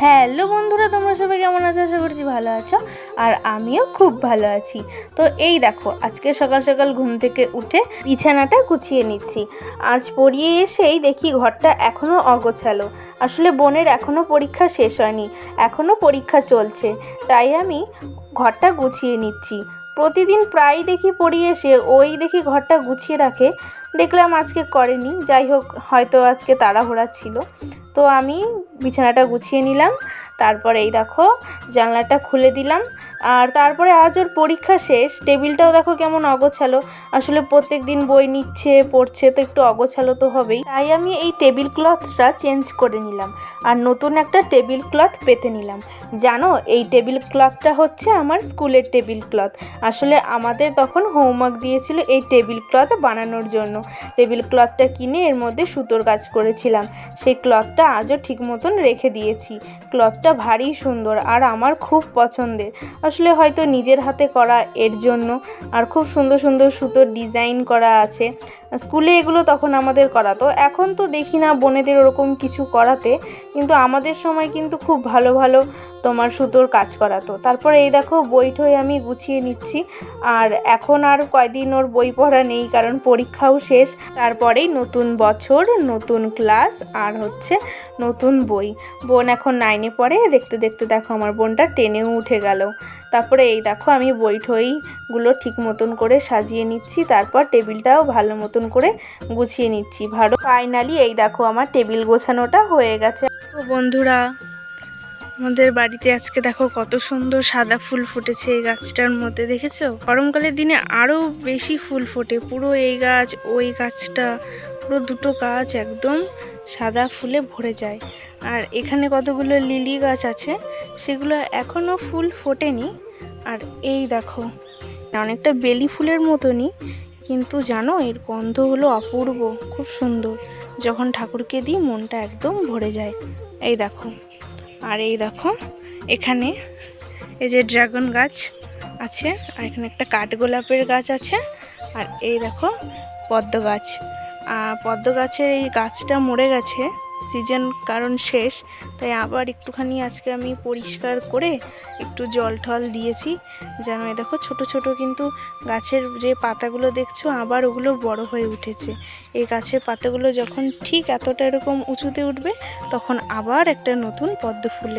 Hello বন্ধুরা, তোমরা সবাই কেমন আছো? আশা করছি ভালো আছো, আর আমিও খুব ভালো আছি। তো এই দেখো, আজকে সকাল সকাল ঘুম থেকে উঠে বিছানাটা গুছিয়ে নিচ্ছি। আজ পড়িয়ে এসেই দেখি ঘরটা এখনো অগোছালো। আসলে বোনের এখনো পরীক্ষা শেষ হয়নি, এখনো পরীক্ষা চলছে, তাই আমি ঘরটা গুছিয়ে নিচ্ছি। প্রতিদিন প্রায় দেখি পড়িয়ে এসে ওই দেখি ঘরটা গুছিয়ে রাখে, দেখলাম আজকে করেনি। যাই হোক, হয়তো আজকে তাড়াহুড়া ছিল। তো আমি বিছানাটা গুছিয়ে নিলাম, তারপরে এই দেখো জানলাটা খুলে দিলাম। আর তারপরে আজ ওর পরীক্ষা শেষ, টেবিলটাও দেখো কেমন অগোছালো। আসলে প্রত্যেক দিন বই নিচ্ছে, পড়ছে, তো একটু অগোছালো তো হবেই। তাই আমি এই টেবিল ক্লথটা চেঞ্জ করে নিলাম আর নতুন একটা টেবিল ক্লথ পেতে নিলাম। জানো, এই টেবিল ক্লথটা হচ্ছে আমার স্কুলের টেবিল ক্লথ। আসলে আমাদের তখন হোমওয়ার্ক দিয়েছিল এই টেবিল ক্লথ বানানোর জন্য। টেবিল ক্লথটা কিনে এর মধ্যে সুতোর কাজ করেছিলাম। সেই ক্লথটা আজও ঠিক মতন রেখে দিয়েছি। ক্লথটা ভারী সুন্দর আর আমার খুব পছন্দের। আসলে হয়তো নিজের হাতে করা এর জন্য। আর খুব সুন্দর সুন্দর সুতোর ডিজাইন করা আছে। স্কুলে এগুলো তখন আমাদের করাতো, এখন তো দেখি না বোনেদের ওরকম কিছু করাতে, কিন্তু আমাদের সময় কিন্তু খুব ভালো ভালো তোমার সুতোর কাজ করাতো। তারপরে এই দেখো বই টই আমি গুছিয়ে নিচ্ছি। আর এখন আর কয়দিন ওর বই পড়া নেই, কারণ পরীক্ষাও শেষ। তারপরেই নতুন বছর, নতুন ক্লাস, আর হচ্ছে নতুন বই। বোন এখন 9-এ পড়ে, দেখতে দেখতে দেখো আমার বোনটা 10-এও উঠে গেল। তারপরে এই দেখো আমি বই ঠইগুলো ঠিক মতন করে সাজিয়ে নিচ্ছি, তারপর টেবিলটাও ভালো মতন করে গুছিয়ে নিচ্ছি। ভালো, ফাইনালি এই দেখো আমার টেবিল গোছানোটা হয়ে গেছে। তো বন্ধুরা, আমাদের বাড়িতে আজকে দেখো কত সুন্দর সাদা ফুল ফুটেছে এই গাছটার মধ্যে, দেখেছো? গরমকালের দিনে আরও বেশি ফুল ফোটে। পুরো এই গাছ, ওই গাছটা, পুরো দুটো গাছ একদম সাদা ফুলে ভরে যায়। আর এখানে কতগুলো লিলি গাছ আছে, সেগুলো এখনও ফুল ফোটেনি। আর এই দেখো অনেকটা বেলি ফুলের মতনই, কিন্তু জানো এর গন্ধ হলো অপূর্ব, খুব সুন্দর। যখন ঠাকুরকে দিই মনটা একদম ভরে যায়। এই দেখো, আর এই দেখো এখানে এই যে ড্রাগন গাছ আছে, আর এখানে একটা কাঠগোলাপের গাছ আছে, আর এই দেখো পদ্ম গাছ। পদ্ম গাছের এই গাছটা মরে গেছে, সিজন কারণ শেষ, তাই আবার একটুখানি আজকে আমি পরিষ্কার করে একটু জল টল দিয়েছি। যেন এই দেখো ছোট ছোট কিন্তু গাছের যে পাতাগুলো দেখছো আবার ওগুলো বড় হয়ে উঠেছে। এই গাছের পাতাগুলো যখন ঠিক এতটা এরকম উঁচুতে উঠবে, তখন আবার একটা নতুন পদ্ম ফুল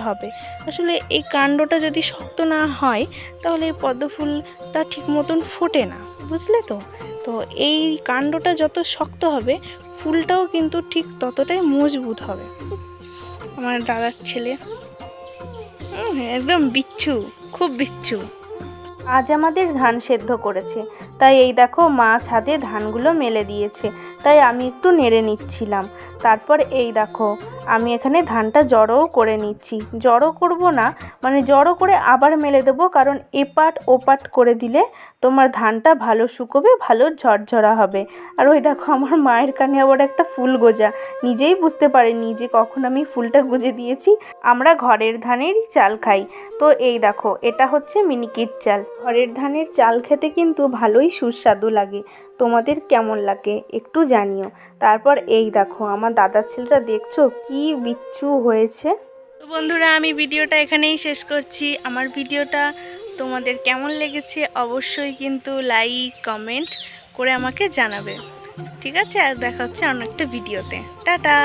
হবে। আসলে এই কাণ্ডটা যদি শক্ত না হয়, তাহলে এই পদ্ম ফুলটা ঠিক মতন ফোটে না, বুঝলে তো? তো এই কাণ্ডটা যত শক্ত হবে, ফুলটাও কিন্তু ঠিক ততটাই মজবুত হবে। আমার দাদার ছেলে একদম বিচ্ছু, খুব বিচ্ছু। আজ আমাদের ধান সেদ্ধ করেছে, তাই এই দেখো মা ছাদে ধানগুলো মেলে দিয়েছে, তাই আমি একটু নেড়ে নিচ্ছিলাম। তারপর এই দেখো আমি এখানে ধানটা জড়োও করে নিচ্ছি। জড়ো করব না, মানে জড়ো করে আবার মেলে দেবো, কারণ এপাট ওপাট করে দিলে তোমার ধানটা ভালো শুকোবে, ভালো ঝরঝরা হবে। আর ওই দেখো আমার মায়ের কানে আবার একটা ফুল গোজা, নিজেই বুঝতে পারেনি যে কখন আমি ফুলটা গুজে দিয়েছি। আমরা ঘরের ধানেরই চাল খাই, তো এই দেখো এটা হচ্ছে মিনিকেট চাল। ঘরের ধানের চাল খেতে কিন্তু ভালোই সুস্বাদু লাগে। তোমাদের কেমন লাগে একটু জানিও। তারপর এই দেখো আমার দাদার ছেলেটা, দেখছো কি বিচ্ছু হয়েছে। তো বন্ধুরা, আমি ভিডিওটা এখানেই শেষ করছি। আমার ভিডিওটা তোমাদের কেমন লেগেছে অবশ্যই কিন্তু লাইক কমেন্ট করে আমাকে জানাবে, ঠিক আছে? আর দেখা হচ্ছে অন্য একটা ভিডিওতে। টাটা।